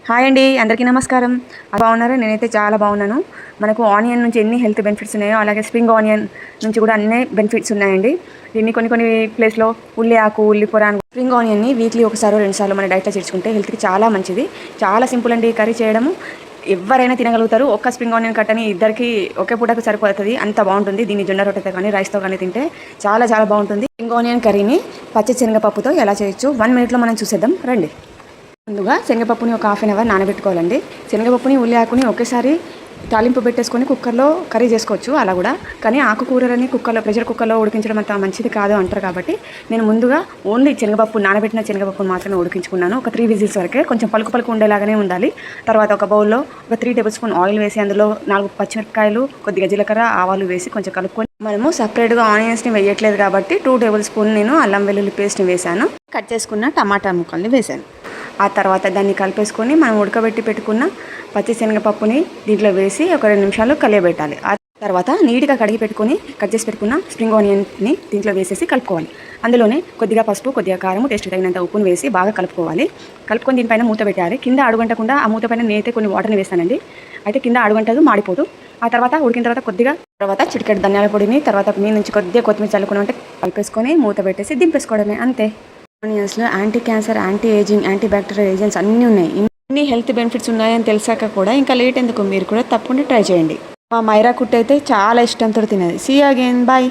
Hi అండి, అందరికీ నమస్కారం. బాగున్నారా? నేనైతే చాలా బాగున్నాను. మనకు ఆనియన్ నుంచి ఎన్ని హెల్త్ బెనిఫిట్స్ ఉన్నాయో అలాగే స్ప్రింగ్ ఆనియన్ నుంచి కూడా అన్ని బెనిఫిట్స్ ఉన్నాయండి. దీన్ని కొన్ని ప్లేస్లో ఉల్లి ఆకు, ఉల్లి పొర, స్ప్రింగ్ ఆనియన్ని వీక్లీ ఒకసారి 2 సార్లు మన డైట్లో చేర్చుకుంటే హెల్త్కి చాలా మంచిది. చాలా సింపుల్ అండి కర్రీ చేయడము. ఎవరైనా తినగలుగుతారు. ఒక్క స్ప్రింగ్ ఆనియన్ కట్టని ఇద్దరికి ఒకే పూటకు సరిపోతుంది. అంత బాగుంటుంది. దీన్ని జొన్న రొట్టెతో కానీ రైస్తో కానీ తింటే చాలా చాలా బాగుంటుంది. స్ప్రింగ్ ఆనియన్ కర్రీని పచ్చి శనగపప్పుతో ఎలా చేయొచ్చు 1 మినిట్లో మనం చూసేద్దాం రండి. ముందుగా శనగపప్పుని ఒక హాఫ్ అన్ అవర్ నానబెట్టుకోవాలండి. శనగపప్పుని ఉల్లి ఆకుని ఒకేసారి తాలింపు పెట్టేసుకొని కుక్కర్లో కర్రీ చేసుకోవచ్చు అలా కూడా. కానీ ఆకుకూరలని ప్రెషర్ కుక్కర్లో ఉడికించడం అంత మంచిది కాదు అంటారు కాబట్టి నేను ముందుగా ఓన్లీ నానబెట్టిన శనగపప్పును మాత్రమే ఉడికించుకున్నాను. ఒక 3 విజిల్స్ వరకే. కొంచెం పలుకు ఉండేలాగానే ఉండాలి. తర్వాత ఒక బౌల్లో ఒక 3 టేబుల్ స్పూన్ ఆయిల్ వేసి అందులో 4 పచ్చిమిరపకాయలు, కొద్దిగా జీలకర్ర, ఆవాలు వేసి కొంచెం కలుపుకొని, మనము సపరేట్గా ఆనియన్స్ని వేయట్లేదు కాబట్టి 2 టేబుల్ స్పూన్ నేను అల్లం వెల్లుల్లి పేస్ట్ని వేశాను. కట్ చేసుకున్న టమాటా ముక్కల్ని వేశాను. ఆ తర్వాత దాన్ని కలిపేసుకొని మనం ఉడకబెట్టి పెట్టుకున్న పచ్చి శనగపప్పుని దీంట్లో వేసి ఒక 2 నిమిషాలు కలియబెట్టాలి. ఆ తర్వాత నీట్గా కడిగి పెట్టుకొని కట్ చేసి పెట్టుకున్న స్ప్రింగ్ ఆనియన్ని దీంట్లో వేసేసి కలుపుకోవాలి. అందులోనే కొద్దిగా పసుపు, కొద్దిగా కారం, టేస్ట్ తగినంత ఉప్పును వేసి బాగా కలుపుకోవాలి. కలుపుకొని దీనిపైన మూత పెట్టాలి. కింద అడుగంటకుండా ఆ మూత పైన నేనైతే కొన్ని వాటర్ని వేస్తానండి. అయితే కింద అడుగంటదు, మాడిపోదు. ఆ తర్వాత ఉడికిన తర్వాత చిటికెడు ధనియాల పొడిని, తర్వాత మీ నుంచి కొద్దిగా కొత్తిమీర చల్లుకొని ఉంటే కలిపేసుకొని మూత పెట్టేసి దింపేసుకోవడమే, అంతే. ఆనియన్స్లో anti cancer, anti ageing, anti bacterial agents అన్నీ ఉన్నాయి. ఇన్ని హెల్త్ బెనిఫిట్స్ ఉన్నాయని తెలిసాక కూడా ఇంకా లేట్ ఎందుకు, మీరు కూడా తప్పకుండా ట్రై చేయండి. మా మైరా కుట్టి అయితే చాలా ఇష్టంతో తినది. See you again, bye.